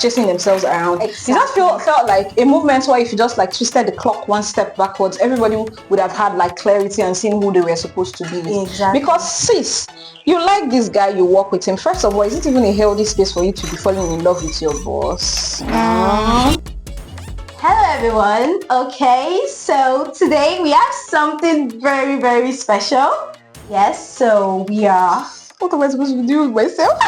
chasing themselves around. Exactly. It just felt like a movement where if you just like twisted the clock one step backwards, everybody would have had like clarity and seen who they were supposed to be. Exactly. Because sis, you like this guy, you work with him. First of all, is it even a healthy space for you to be falling in love with your boss? Hello everyone. Okay, so today we have something very, very special. Yes, so we are... What am I supposed to do with myself?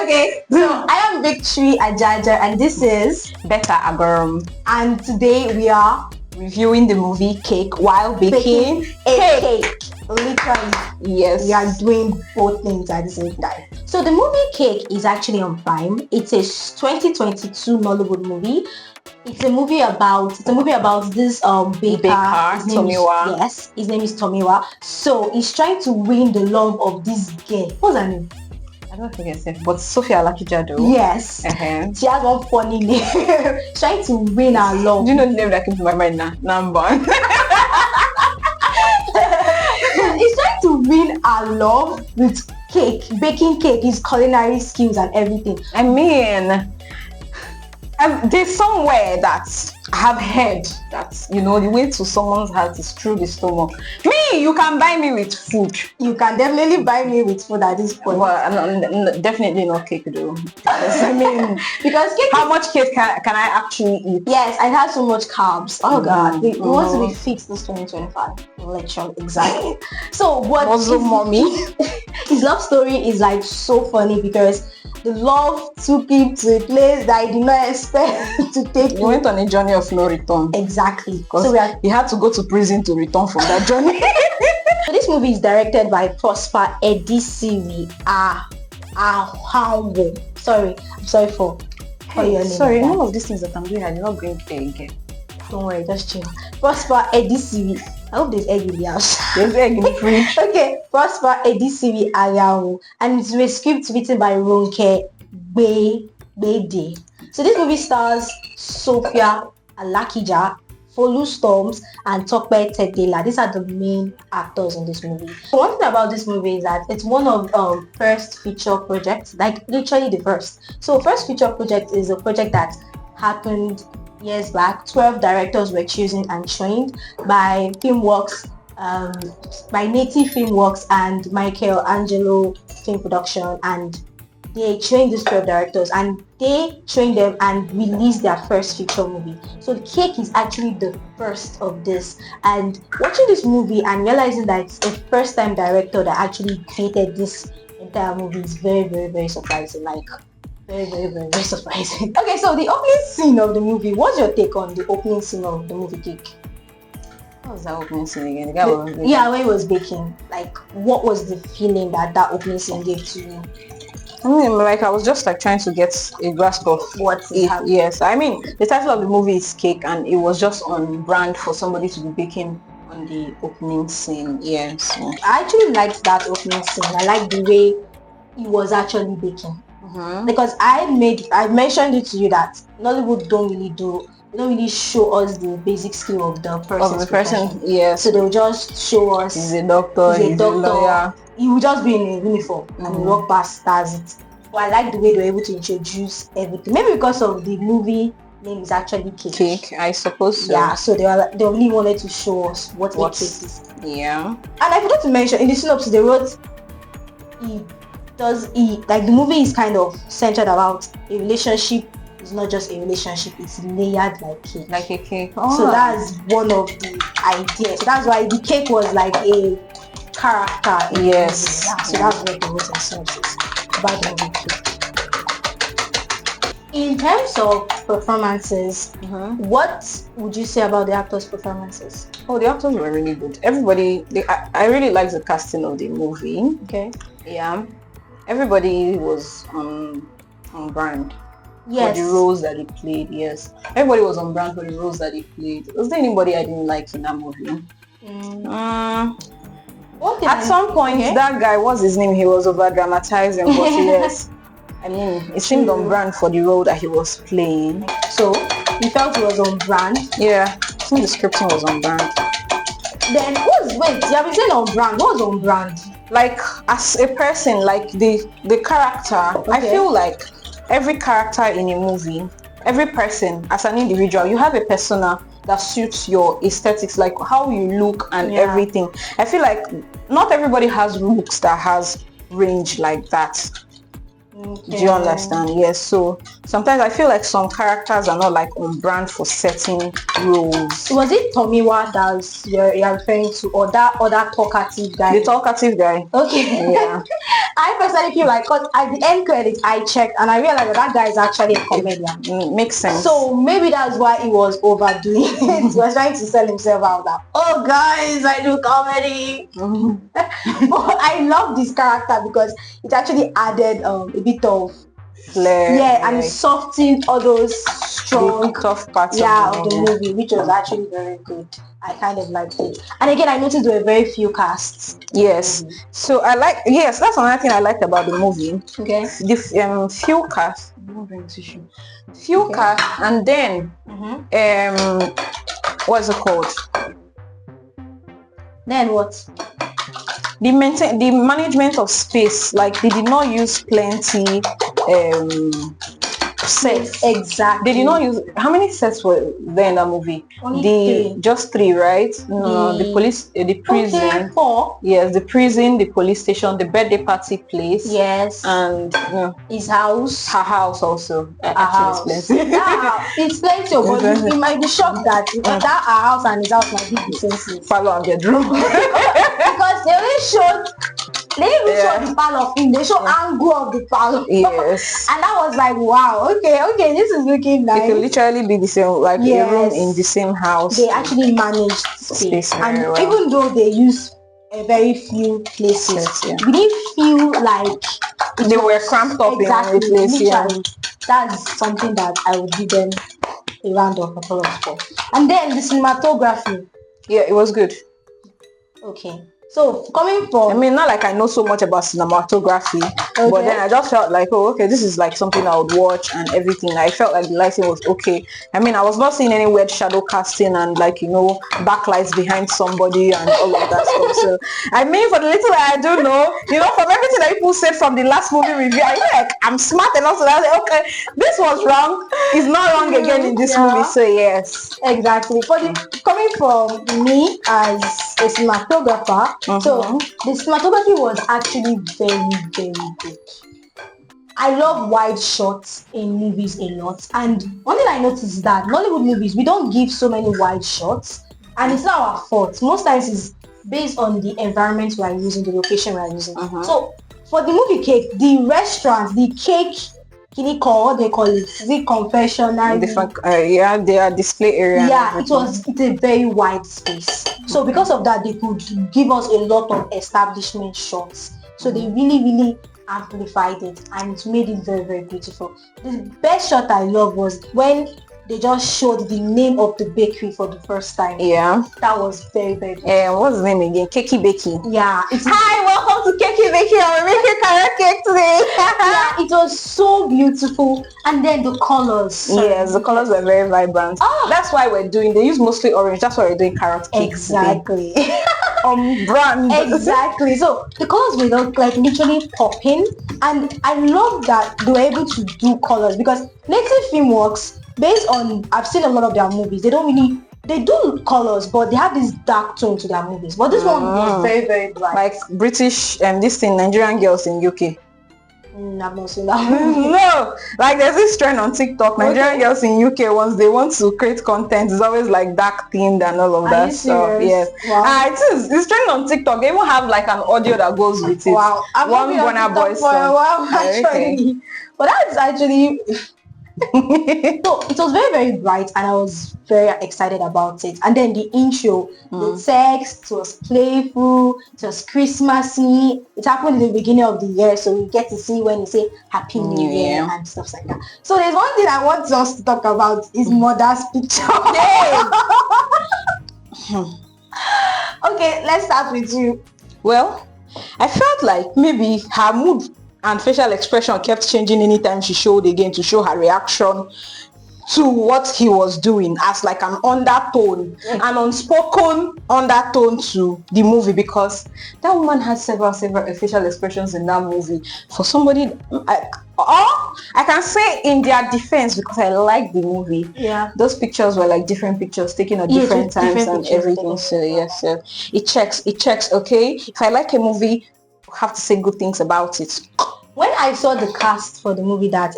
Okay. So I am Victory Ajaja and this is Better Agorum. And today we are reviewing the movie Cake while baking a cake. Literally. Yes. We are doing both things at the same time. So the movie Cake is actually on Prime. It's a 2022 Nollywood movie. It's a movie about this baker Tomiwa. Yes, his name is Tomiwa. So he's trying to win the love of this girl. What's her name? I don't think it's it, but Sophia Lakijado. Yes. She has one funny name. Trying to win her love. Do you know the name that came to my mind now? Number. He's trying to win her love with cake, baking cake, his culinary skills and everything. I mean, there's somewhere that I have heard that, you know, the way to someone's heart is through the stomach. Me, you can buy me with food. You can definitely buy me with food at this point. Well, definitely not cake though. I mean, because cake. How much cake can I actually eat? Yes, and it has so much carbs. Oh God, we want to be fit this 2025 election exactly. So what? Also, mommy. His love story is like so funny because the love took him to a place that I did not expect to take him. He went on a journey of no return. Exactly. So he had to go to prison to return from that journey. So this movie is directed by Prosper Edisiwi Sorry, I'm sorry for your name. Sorry, none of these things that I'm doing, I did not bring egg again. Don't worry, just chill. Prosper Edisiwi. I hope there's egg in the house. There's egg in the fridge. Okay, Prosper Edisiwi Ayahu, and it's a script written by Ronke Bede. So this movie stars Sophia Alakija, Folu Storms, and Tope Tedela. These are the main actors in this movie. One thing about this movie is that it's one of first feature projects, like literally the first. So first feature project is a project that happened years back. 12 directors were chosen and trained by Filmworks, by Native Filmworks and Michael Angelo Film Production, and they trained these 12 directors and they trained them and released their first feature movie. So the Cake is actually the first of this, and watching this movie and realizing that it's a first time director that actually created this entire movie is very, very, very surprising. Like very, very, very, very surprising. Okay, so the opening scene of the movie, what's your take on the opening scene of the movie Cake? What was that opening scene again? The guy was baking. Yeah, when he was baking, like what was the feeling that opening scene gave to you? I mean, like I was just like trying to get a grasp of what it happened. Yes, I mean the title of the movie is Cake, and it was just on brand for somebody to be baking on the opening scene. Yes, yeah. I actually liked that opening scene. I liked the way he was actually baking. Because I mentioned it to you that Nollywood don't really show us the basic skill of the person. Yes. So they'll just show us he's a doctor, he's a lawyer. He will just be in a uniform and walk past, that's it. But I like the way they were able to introduce everything. Maybe because of the movie name is actually Cake. Cake, I suppose so. Yeah, so they really wanted to show us what a cake is. Yeah. And I forgot to mention in the synopsis they wrote like the movie is kind of centered about a relationship. It's not just a relationship, it's layered like cake. Like a cake. So that's one of the ideas. So that's why the cake was like a character. Yes. Yeah, so that's what the wrote in synopsis about the movie Cake. In terms of performances, what would you say about the actors' performances? Oh, the actors were really good. Everybody, I really liked the casting of the movie. Okay. Yeah. Everybody was on brand. Yes. For the roles that he played, yes. Everybody was on brand for the roles that he played. Was there anybody I didn't like in that movie? At some point, that guy, what's his name? He was over dramatizing, but yes. I mean, it seemed on brand for the role that he was playing. So, you felt it was on brand? Yeah, I think the scripting was on brand. Then, wait, you have been saying on brand. What was on brand? Like, as a person, like the character, I feel like every character in a movie, every person as an individual, you have a persona that suits your aesthetics, like how you look and everything. I feel like not everybody has looks that has range like that. Okay. Do you understand? Yes. So sometimes I feel like some characters are not like on brand for certain roles. Was it Tomiwa that you're referring to, or that other talkative guy? The talkative guy. Okay. Yeah. I personally feel like, cause at the end credits I checked and I realized that guy is actually a comedian. Makes sense. So maybe that's why he was overdoing it. He was trying to sell himself out that, oh guys, I do comedy. But I love this character because it actually added a bit of flair. and it softened all those strong tough parts of the movie, which was actually very good. I kind of liked it. And again, I noticed there were very few casts. Yes. So I like, yes, that's another thing I liked about the movie. Okay. The few casts. Few casts, and then what's it called? Then what? The management of space, like they did not use plenty sets. Exactly. They did not use, how many sets were there in that movie? Only three. Just three, right? No, the police, the prison. Okay, 4. Yes, the prison, the police station, the birthday party place. Yes. And his house. Her house also. Her house. It's plenty. It's plenty, but you might be shocked that that her house and his house might be the same place. Parlor and bedroom. Because they only showed, they didn't even show the parlor of him, they show angle of the parlor. Yes. And that was like, wow, okay, this is looking nice. It could literally be the same, like a room in the same house. They actually managed space and very well. Even though they used a very few places, we didn't feel like they were cramped up in a place. That's something that I would give them a round of applause for. And then the cinematography. Yeah, it was good. Okay. So coming from, I mean, not like I know so much about cinematography, but then I just felt like, oh, okay, this is like something I would watch and everything. I felt like the lighting was okay. I mean, I was not seeing any weird shadow casting and like, you know, backlights behind somebody and all of that stuff. So I mean, for the little I do know, you know, from everything that people said from the last movie review, I feel like I'm smart enough to say, okay, this was wrong. It's not wrong again in this movie. So yes, exactly. But coming from me as a cinematographer. So the cinematography was actually very, very good. I love wide shots in movies a lot, and one thing I noticed is that Nollywood movies, we don't give so many wide shots, and it's not our fault. Most times it's based on the environment we are using, the location we are using. So for the movie Cake, the restaurant, the cake, what they call it, the confectionery, their display area. it's a very wide space. So because of that, they could give us a lot of establishment shots. So they really amplified it and it made it very, very beautiful. The best shot I love was when they just showed the name of the bakery for the first time. Yeah. That was very, very beautiful. What's the name again? Cakey Baking. Yeah. Hi, welcome to Cakey Baking. I'm making carrot cake today. Yeah, it was so beautiful. And then the colors. Yes, the colors were very vibrant. That's why they use mostly orange. That's why we're doing carrot cake. Exactly. Brand. Exactly. So the colors were like literally popping. And I love that they were able to do colors because Native Filmworks, based on, I've seen a lot of their movies, they do colors, but they have this dark tone to their movies. But this one was very, very bright. Like British and Nigerian girls in UK. I've not seen that. No, like there's this trend on TikTok. Nigerian girls in UK, once they want to create content, it's always like dark themed and all of that stuff. Yes, wow. It's trend on TikTok. They even have like an audio that goes with it. Wow, I've one Burna Boy for a while actually. But that's actually so it was very, very bright and I was very excited about it. And then the intro, the text was playful, it was Christmassy. It happened in the beginning of the year, so we get to see when you say Happy New Year and stuff like that. So there's one thing I want us to talk about is mother's picture. Okay, let's start with you. Well, I felt like maybe her mood and facial expression kept changing anytime she showed again to show her reaction to what he was doing as like an undertone, an unspoken undertone to the movie, because that woman had several facial expressions in that movie. For somebody, I can say in their defense, because I like the movie. Yeah. Those pictures were like different pictures taken at different times and everything. So yes, it checks. Okay, if I like a movie, I have to say good things about it. When I saw the cast for the movie, that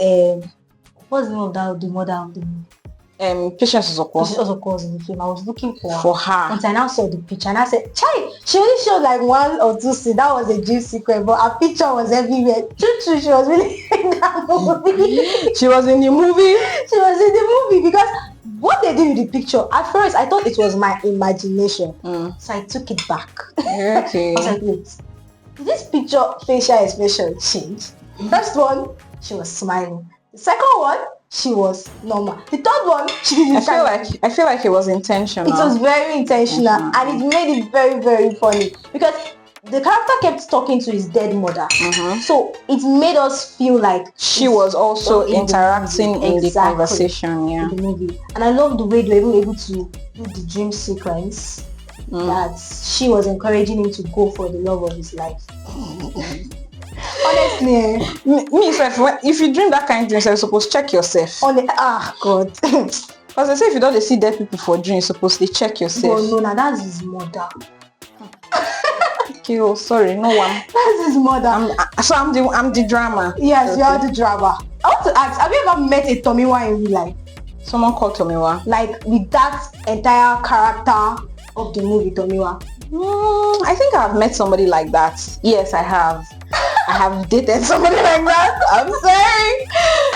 what's the name of that, the mother of the movie? Patience Ozokwo. She also calls in the film. I was looking for her. Once I now saw the picture and I said, "Chai!" She only showed like 1 or 2 scenes. That was a dream sequence, but her picture was everywhere. True, she was really in that movie. She was in the movie. She was in the movie because what they did with the picture. At first, I thought it was my imagination, so I took it back. Okay. I was like, wait, did this picture facial expression change? First one, she was smiling. The second one, she was normal. The third one, she didn't. I feel like it was intentional. It was very intentional, and it made it very, very funny because the character kept talking to his dead mother. So it made us feel like she was also interacting in the conversation. Yeah. In the movie. And I love the way they were able to do the dream sequence. That she was encouraging him to go for the love of his life. Honestly, if you dream that kind of dream, you're supposed to check yourself. God. Because they say if you don't see dead people for dreams, you're supposed to check yourself. No, that's his mother. Okay, oh, sorry, no one. That's his mother. I'm the drama. Yes, okay. You are the drama. I want to ask, have you ever met a Tomiwa in real life? Someone called Tomiwa? Like with that entire character of the movie Tomiwa? I think I've met somebody like that. Yes, I have. I have dated somebody like that. I'm sorry.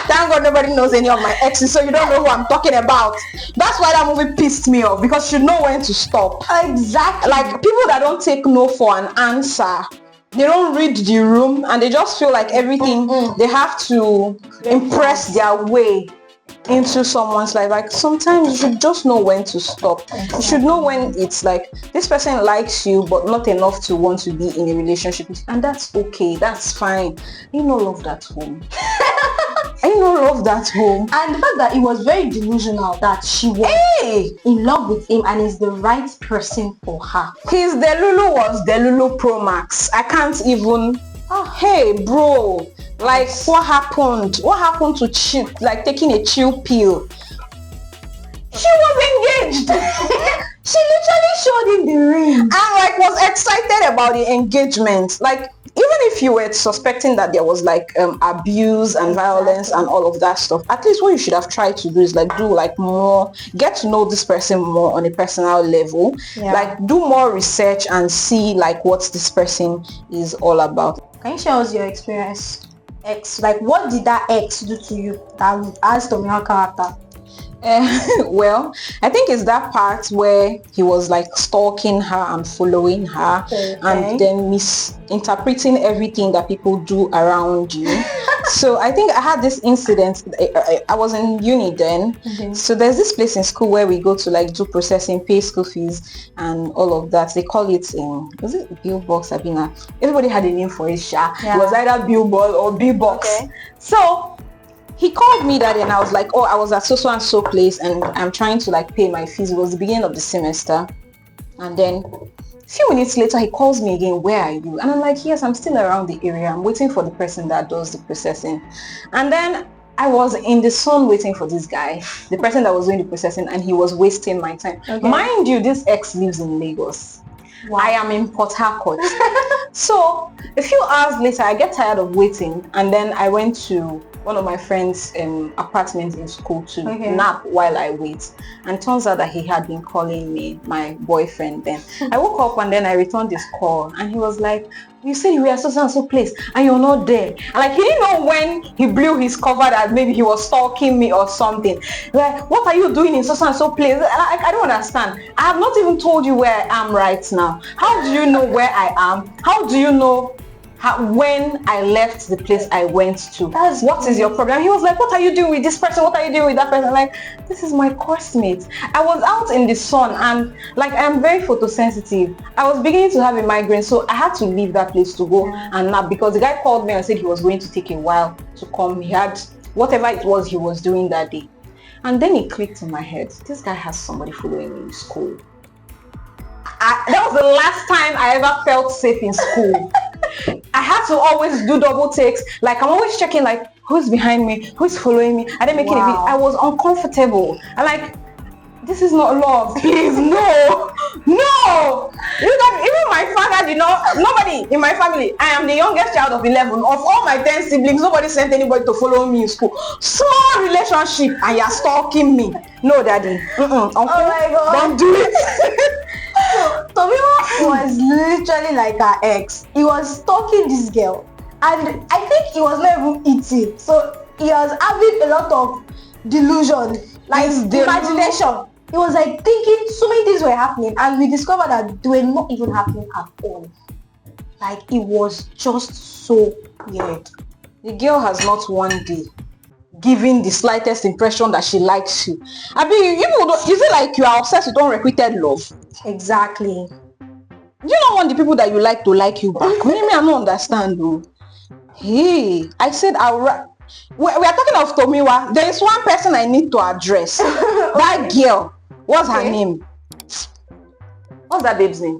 Thank God nobody knows any of my exes, so you don't know who I'm talking about. That's why that movie pissed me off, because you know when to stop. Exactly. Like people that don't take no for an answer. They don't read the room and they just feel like everything they have to impress their way into someone's life. Like sometimes you should just know when to stop. You should know when it's like this person likes you but not enough to want to be in a relationship with you, and that's okay, that's fine. You know, love that home. And the fact that it was very delusional that she was in love with him and is the right person for her. His Delulu was Delulu Pro Max. I can't even hey bro, like what happened to chill, like taking a chill pill? She was engaged. She literally showed him the ring and like was excited about the engagement. Like even if you were suspecting that there was like abuse and violence and all of that stuff, at least what you should have tried to do is like do like more, get to know this person more on a personal level. Like do more research and see like what this person is all about. Can you share us your experience? Like what did that ex do to you that has Tomiwa character? Well, I think it's that part where he was like stalking her and following her and then misinterpreting everything that people do around you. So I think I had this incident. I was in uni then. So there's this place in school where we go to like do processing, pay school fees and all of that. They call it was it Bill Box? Everybody had a name for it. It was either Bill Ball or B Box. So he called me that day and I was like, I was at so and so place and I'm trying to like pay my fees. It was the beginning of the semester. And then a few minutes later, he calls me again, where are you? And I'm like, yes, I'm still around the area. I'm waiting for the person that does the processing. And then I was in the sun waiting for this guy, the person that was doing the processing, and he was wasting my time. Mind you, this ex lives in Lagos. Wow. I am in Port Harcourt. So a few hours later, I get tired of waiting and then I went to one of my friend's apartments in school to nap while I wait. And turns out that he had been calling me, my boyfriend then. I woke up and then I returned his call and he was like, you said you were at so and so place and you're not there. And like he didn't know when he blew his cover that maybe he was stalking me or something. Like, what are you doing in so and so place? I don't understand. I have not even told you where I am right now. How do you know where I am? How do you know when I left the place I went to? What is your problem? He was like, what are you doing with this person? What are you doing with that person? I'm like, this is my course mate. I was out in the sun and like I'm very photosensitive. I was beginning to have a migraine, so I had to leave that place to go and nap because the guy called me and said he was going to take a while to come. He had whatever it was he was doing that day. And then it clicked in my head. This guy has somebody following me in school. That was the last time I ever felt safe in school. I had to always do double takes. Like I'm always checking like who's behind me, who's following me. I didn't make any video. I was uncomfortable. I like, this is not love, please, no. Even my father did not, nobody in my family, I am the youngest child of 11. Of all my 10 siblings, nobody sent anybody to follow me in school. Small relationship and you're stalking me. No, daddy. Uncle, oh my God. Don't do it. So Tomima was literally like her ex. He was stalking this girl. And I think he was not even eating. So he was having a lot of delusion, like imagination. He was like thinking so many things were happening, and we discovered that they were not even happening at all. Like it was just so weird. The girl has not one day given the slightest impression that she likes you. I mean, you feel like you are obsessed with unrequited love. Exactly. You don't want the people that you like to like you back. Maybe I don't understand though. Hey, I said we are talking of Tomiwa. There is one person I need to address. That girl. What's her name? What's that babe's name?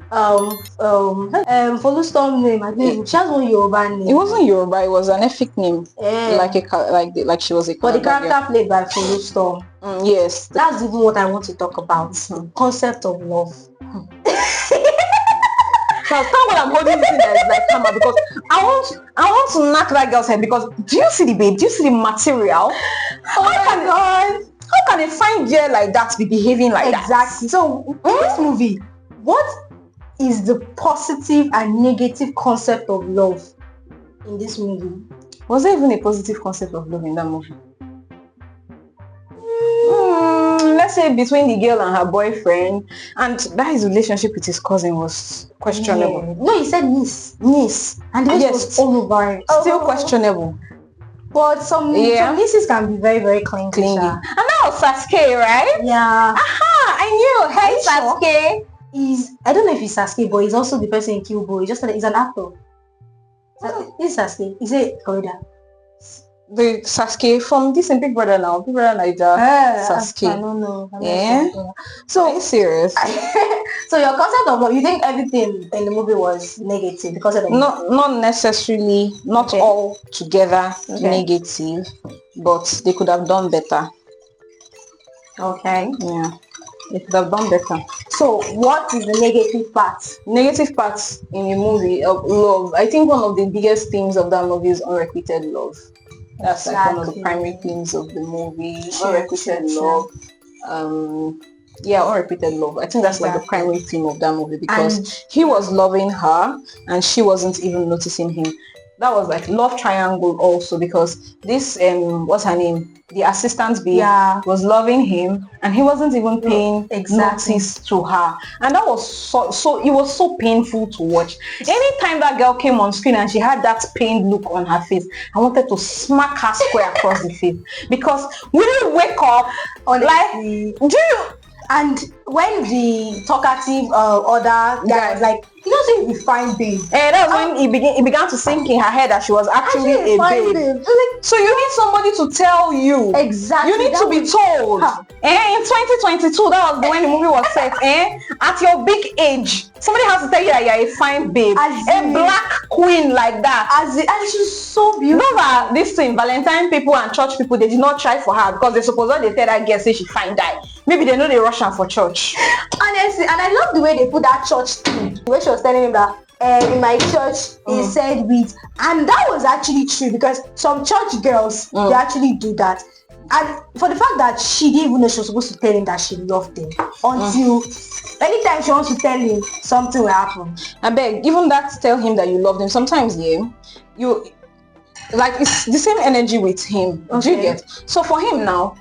Folustorm name. I think she has one Yoruba name. It wasn't Yoruba. It was an Efik name. Like she was a. But the character played by Folustorm. Yes. That's even what I want to talk about. Concept of love. So I'll start when I'm holding this thing that is like hammer, because I want to knock that girl's head, because do you see the babe? Do you see the material? Oh my God. How can a fine girl like that be behaving like that? Exactly. So in this movie, what is the positive and negative concept of love in this movie? Was there even a positive concept of love in that movie? Let's say between the girl and her boyfriend, and that his relationship with his cousin was questionable. Yeah. No, he said niece. And the was all over it. Still questionable. But some nieces can be very, very clingy. And that was Sasuke, right? Yeah. Aha, I knew. Hey, Sasuke. I don't know if he's Sasuke, but he's also the person in Kill Boy. He's an actor. He's Sasuke. He's a corridor. The Sasuke from this in Big Brother now. Big Brother Naija. Sasuke. I don't know. Yeah. So, are you serious? So your concept of love, you think everything in the movie was negative because of the not necessarily, not all together negative, but they could have done better. Okay. Yeah. They could have done better. So what is the negative part? Negative parts in the movie of love. I think one of the biggest themes of that movie is unrequited love. That's like one of the primary themes of the movie. Unrequited love. Unrequited love. I think that's like the primary theme of that movie, because he was loving her and she wasn't even noticing him. That was like love triangle also, because this what's her name? The assistant babe was loving him and he wasn't even paying notice to her. And that was so it was so painful to watch. Anytime that girl came on screen and she had that pained look on her face, I wanted to smack her square across the face, because we didn't wake up and when the talkative other guy was like, you don't think we find babe. And that was when it began to sink in her head that she was actually a babe. So you need somebody to tell you. Exactly. You need to be told. In 2022, that was when the movie was set. At your big age, somebody has to tell you that you're a fine babe. A black queen like that. And she's so beautiful. Those are this thing, Valentine people and church people, they did not try for her, because they suppose they tell that girl say she fine die. Maybe they know they rush her for church. Honestly, and I love the way they put that church thing. The way she was telling him that in my church he said with, and that was actually true, because some church girls they actually do that. And for the fact that she didn't even know she was supposed to tell him that she loved him, until anytime she wants to tell him, something will happen. I beg, even that tell him that you loved him, sometimes you like, it's the same energy with him. Do you get? So for him now,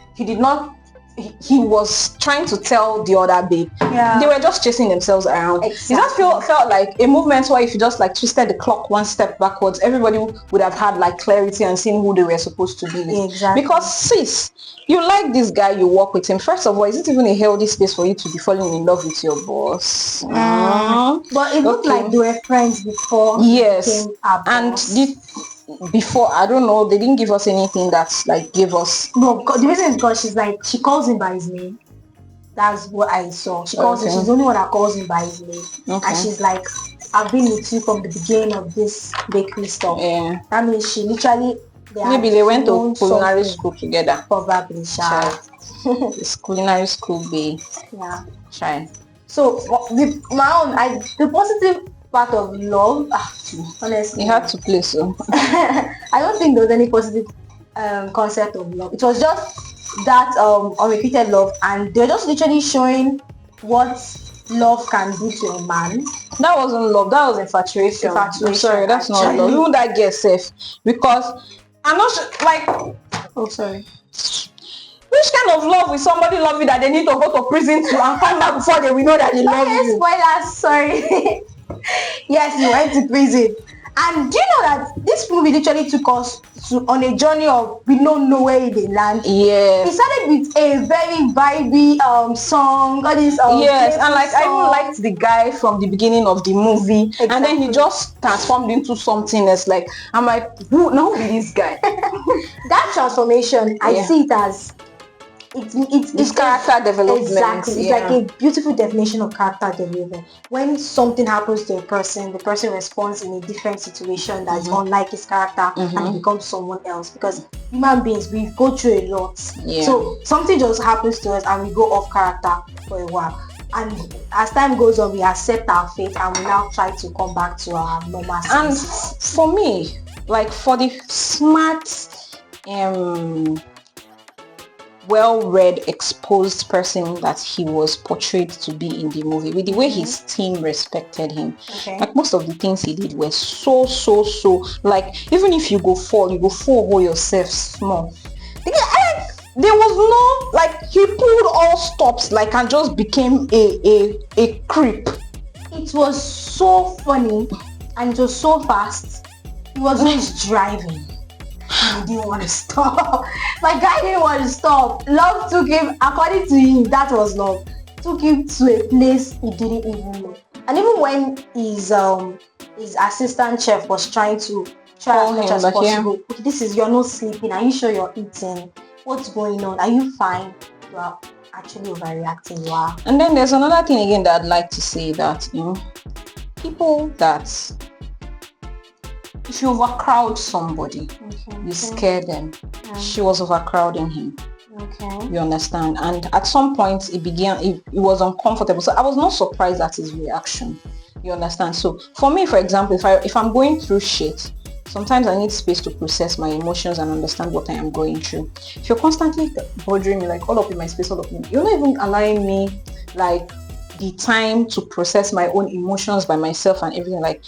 he was trying to tell the other babe. They were just chasing themselves around. Exactly. It just felt like a movement where if you just like twisted the clock one step backwards, everybody would have had like clarity and seen who they were supposed to be with. Exactly. Because sis, you like this guy, you work with him. First of all, is it even a healthy space for you to be falling in love with your boss? But it looked like they were friends before. Yes. And before, I don't know, they didn't give us anything that's like gave us. No, the reason is because she's like, she calls him by his name. That's what I saw. She calls him, she's the only one that calls him by his name. And she's like, I've been with you from the beginning of this bakery stuff. Yeah. That means she literally, maybe they went to culinary school together. Probably, It's culinary school be. Yeah. Shy. So the positive part of love, honestly, you had to play so. I don't think there was any positive concept of love. It was just that unrequited love, and they're just literally showing what love can do to a man. That wasn't love, that was infatuation. I'm sorry, that's not love. Even that girl safe, because I'm not sure, like, oh sorry, which kind of love will somebody love you that they need to go to prison to and come back before they will know that they love you? Spoilers, sorry. Yes, he went to prison. And do you know that this movie literally took us on a journey of we don't know where they land? Yes. It started with a very vibey song, all this yes, and like song. I even liked the guy from the beginning of the movie, exactly. And then he just transformed into something else. Like, I'm like, who is this guy? That transformation, I see it as it's character development. Exactly. It's like a beautiful definition of character development. When something happens to a person, the person responds in a different situation that's unlike his character, and he becomes someone else. Because human beings, we go through a lot. So something just happens to us and we go off character for a while. And as time goes on, we accept our fate and we now try to come back to our normal senses. And for me, like for the smart well-read, exposed person that he was portrayed to be in the movie, with the way his team respected him, like most of the things he did were so like, even if you go fall yourself small. There was no, like, he pulled all stops, like, and just became a creep. It was so funny and it was so fast. He was always driving. He didn't want to stop. My guy didn't want to stop. Love took him, according to him, that was love. Took him to a place he didn't even know. And even when his assistant chef was trying to try as much as possible. Okay, this is, you're not sleeping. Are you sure you're eating? What's going on? Are you fine? You are actually overreacting. Wow. And then there's another thing again that I'd like to say, that people that, if you overcrowd somebody, you scare them. She was overcrowding him. You understand? And at some point it was uncomfortable. So I was not surprised at his reaction. You understand? So for me, for example, if I'm going through shit, sometimes I need space to process my emotions and understand what I am going through. If you're constantly bothering me, like all up in my space, all up in me, you're not even allowing me like the time to process my own emotions by myself and everything. Like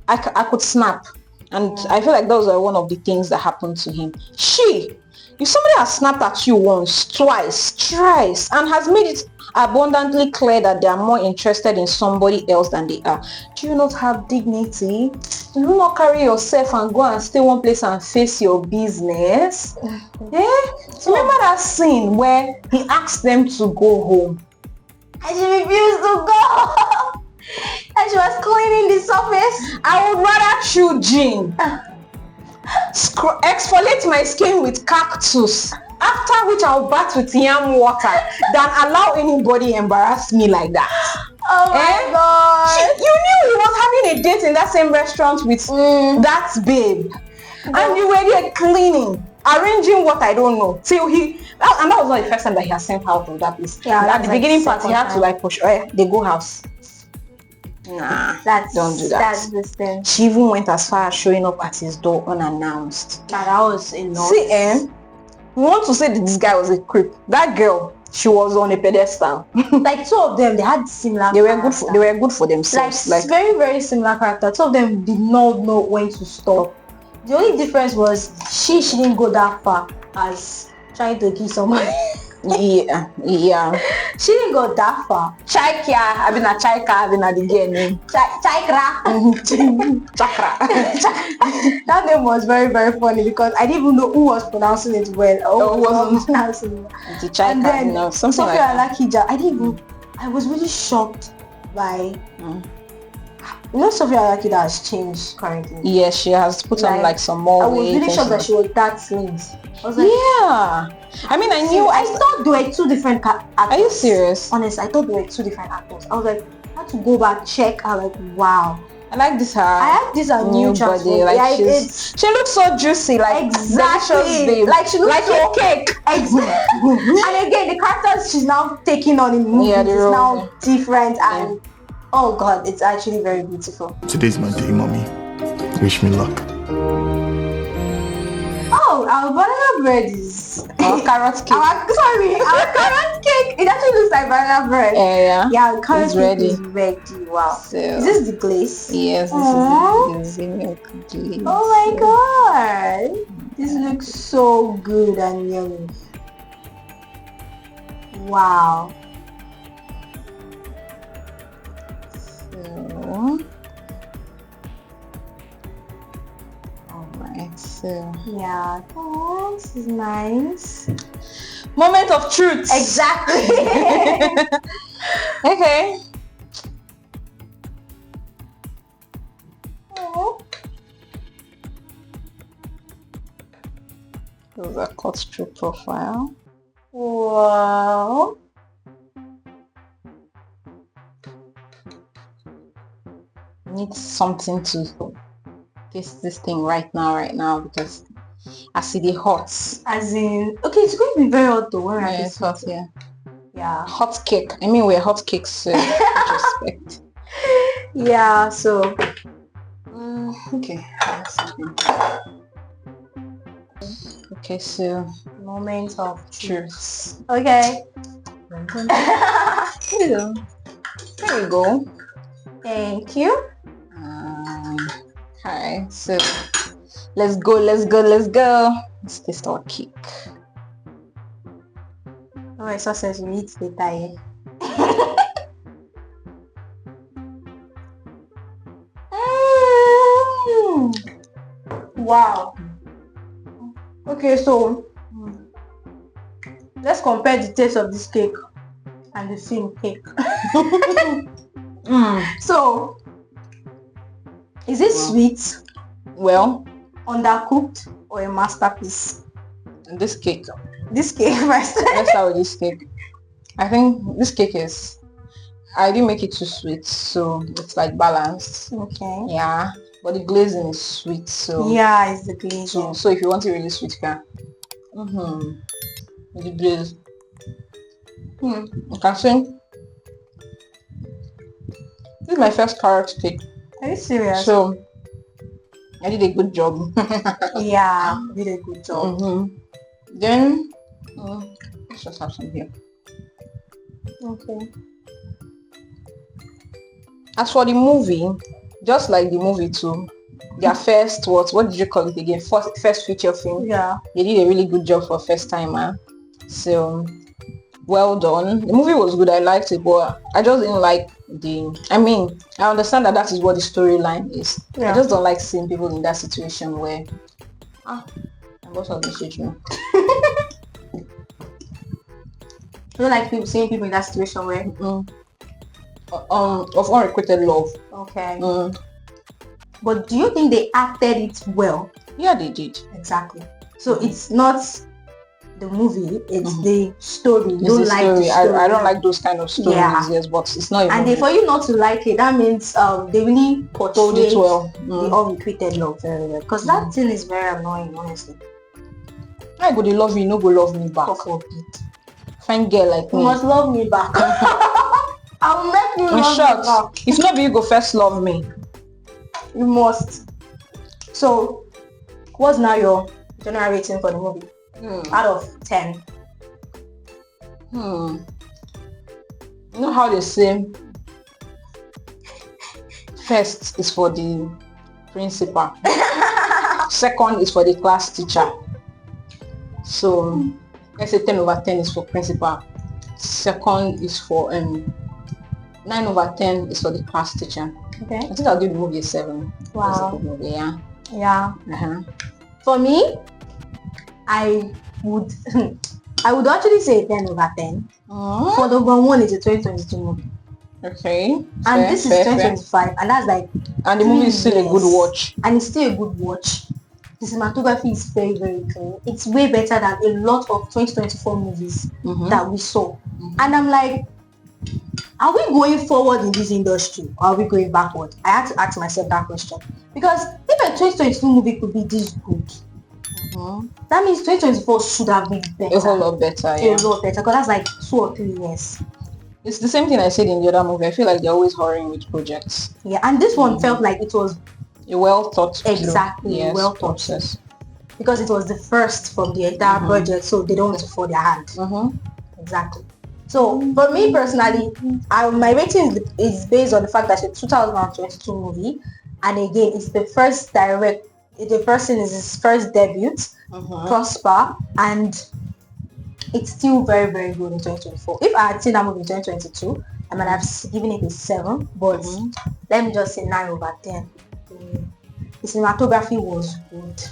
I could snap. And I feel like those are one of the things that happened to him. If somebody has snapped at you once, twice, thrice, and has made it abundantly clear that they are more interested in somebody else than they are, do you not have dignity? Do you not carry yourself and go and stay one place and face your business? So remember that scene where he asked them to go home and she refused to go? And she was cleaning the surface. I would rather chew gin, exfoliate my skin with cactus, after which I'll bath with yam water, than allow anybody embarrass me like that. Oh my god. You knew he was having a date in that same restaurant with that babe. And you were there cleaning, arranging what I don't know. Till and that was not the first time that he has sent out of that place. At the beginning part, he had to like push, they go house. Nah, don't do that. That's this thing. She even went as far as showing up at his door unannounced. That was enough. See, we want to say that this guy was a creep. That girl, she was on a pedestal. Like two of them, they had similar. They were good for themselves. Like very, very similar character. Two of them did not know when to stop. The only difference was she didn't go that far as trying to kill somebody. Yeah. She didn't go that far. Chaika, I've been a Chaika, I've been a the girl name. Chaikra. Chakra. That name was very, very funny because I didn't even know who was pronouncing it well or who wasn't pronouncing it well. The Chaika, and then something like Lakija. I was really shocked by You know, Sophia Alakida has changed currently. Yes, she has put on like some more I was weight. really shocked that she was that slim. I was like, yeah. I mean, I thought there were two different actors. Are you serious? Honestly, I thought there were two different actors. I was like, I had to go back, check. I was like, wow. I like this her. I like this her new body. Like she looks so juicy, like delicious, babe. Like she looks like so a cake. Exactly. And again, the characters she's now taking on in movies is now different, and oh god, it's actually very beautiful. Today's my day, mommy. Wish me luck. Oh, our banana bread is our carrot cake. Our carrot cake. It actually looks like banana bread. Yeah, carrot cake is ready. Wow. So, is this the glaze? Yes, this is the milk glaze. Oh my god. This looks so good and yummy. Wow. So, alright, so yeah, this is nice. Moment of truth. Exactly. Okay. This is a cut through profile. Wow. Need something to taste this thing right now because I see the hot. As in, okay, it's going to be very hot though. When it's hot, yeah. Yeah. Hot cake. I mean, we're hot cakes, so respect. Yeah. So. Okay. Okay, so moment of truth. Okay. There you go. Thank you. Alright, so let's go. Let's taste our cake. Oh, I saw says you eat the tie. Wow. Okay, so let's compare the taste of this cake and the same cake. So, is it sweet? Well, undercooked or a masterpiece? This cake. This cake first. Let's start with this cake. I think this cake I didn't make it too sweet, so it's like balanced. Okay. Yeah, but the glazing is sweet, so yeah, it's the glazing. So if you want it really sweet, you can. The glaze. You can see. This is my first carrot cake. Are you serious? So I did a good job. Yeah, you did a good job. Then let's just have some here. Okay. As for the movie, just like the movie too, their first what did you call it again? First feature film. Yeah. They did a really good job for first timer. So well done. The movie was good. I liked it, but I just didn't like I understand that is what the storyline is. Yeah. I just don't like seeing people in that situation where I'm also on message me. I don't like seeing people in that situation where of unrequited love. Okay. But do you think they acted it well? Yeah, they did. Exactly. So it's not the movie, it's the story. It's the story. I don't like those kind of stories, yes, but it's not even. And for you not to like it, that means they really portrayed it well. The unrequited love very well. Because that thing is very annoying, honestly. I go to love you, no go love me back. Fine girl like me. You must love me back. I'll make you love me back. If not, you go first love me. You must. So, what's now your general rating for the movie? Out of 10. You know how they say first is for the principal, second is for the class teacher. So let's say 10/10 is for principal, second is for 9/10 is for the class teacher. Okay. I think I'll give the movie a 7. Wow. It's a good movie, yeah. Yeah. For me, I would actually say 10/10. For the one is a 2022 movie. Okay. And this is 2025, and that's like, and the movie is still a good watch. And it's still a good watch. The cinematography is very, very clean. It's way better than a lot of 2024 movies that we saw. And I'm like, are we going forward in this industry, or are we going backward? I had to ask myself that question. Because if a 2022 movie could be this good, that means 2024 should have been better. A whole lot better, A lot better, because that's like 2 or 3 years. It's the same thing I said in the other movie. I feel like they're always hurrying with projects. Yeah, and this one felt like it was a well thought exactly yes, well thought process. Because it was the first from the entire project, so they don't want to fall their hand. Exactly. So for me personally, my rating is based on the fact that it's a 2022 movie, and again, it's the first the person is his first debut, Prosper, and it's still very, very good in 2024. If I had seen that movie in 2022, I might have given it a 7, but let me just say 9/10. The cinematography was good.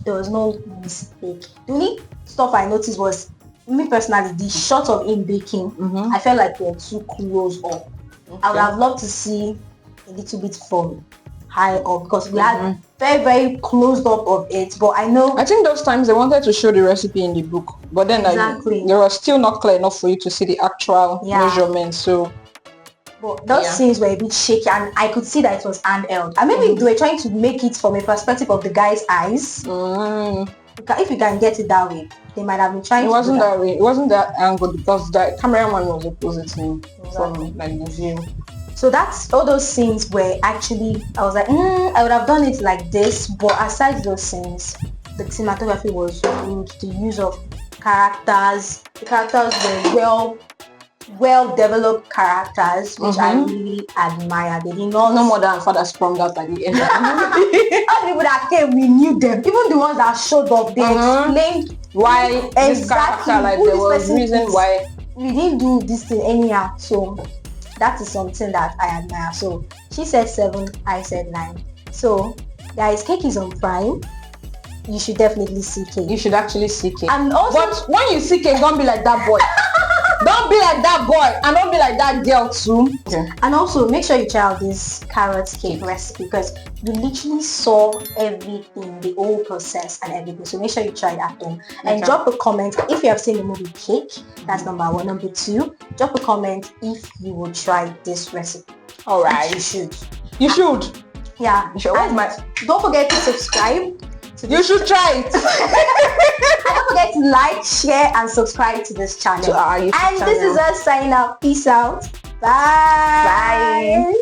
There was no mistake. The only stuff I noticed was, me personally, the shot of him baking, I felt like they were too close up. I would have loved to see a little bit from high up, because we had very, very closed up of it. But I think those times they wanted to show the recipe in the book, but then they were still not clear enough for you to see the actual measurements. So but those scenes were a bit shaky, and I could see that it was handheld. And maybe they were trying to make it from a perspective of the guy's eyes. If you can get it that way, they might have been trying to. It wasn't that way. It wasn't that angle, because the cameraman was opposite him from like the view. So that's all those scenes where actually I was like, I would have done it like this. But aside those scenes, the cinematography was good. The use of characters, the characters were well developed characters, which I really admire. They did not. No more than father sprung out at the end. All the people that came, we knew them. Even the ones that showed up, they explained why this character, like there was reason why we didn't do this thing anyhow. So that is something that I admire. So she said 7, I said 9. So guys, Cake is on Prime. You should definitely see Cake. You should actually see Cake. And also, but when you see Cake, don't be like that boy. Don't be like that boy, and don't be like that girl too. And also make sure you try out this carrot cake recipe, because you literally saw everything, the whole process and everything. So make sure you try it at home. And drop a comment if you have seen the movie Cake. That's number 1. Number 2, drop a comment if you will try this recipe. All right, you should. You should. Yeah. You should. Don't forget to subscribe. You should try it. And don't forget to like, share, and subscribe to this channel. To our YouTube channel. This is us signing out. Peace out. Bye. Bye.